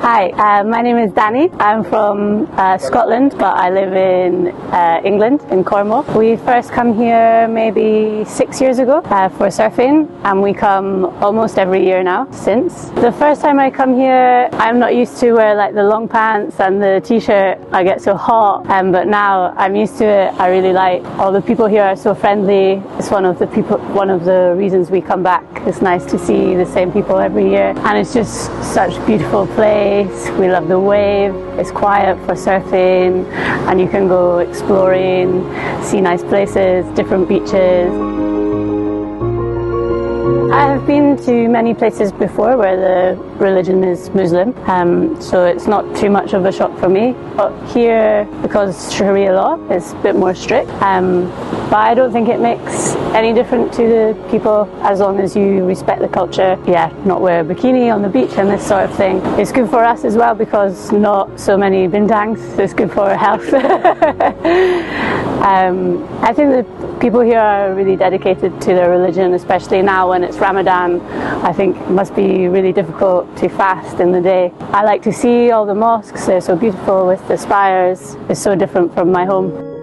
Hi, my name is Danny. I'm from Scotland, but I live in England, in Cornwall. We first come here maybe 6 years ago for surfing, and we come almost every year now since. The first time I come here, I'm not used to wear like the long pants and the t-shirt. I get so hot, but now I'm used to it. I really like all the people here are so friendly. It's one of the reasons we come back. It's nice to see the same people every year, and it's just such a beautiful place. We love the wave. It's quiet for surfing, and you can go exploring, see nice places, different beaches. I have been to many places before where the religion is Muslim, so it's not too much of a shock for me. But here, because Sharia law is a bit more strict, but I don't think it makes any difference to the people as long as you respect the culture. Yeah, not wear a bikini on the beach and this sort of thing. It's good for us as well because not so many bintangs. It's good for our health. I think the people here are really dedicated to their religion, especially now when it's Ramadan. I think it must be really difficult to fast in the day. I like to see all the mosques. They're so beautiful with the spires. It's so different from my home.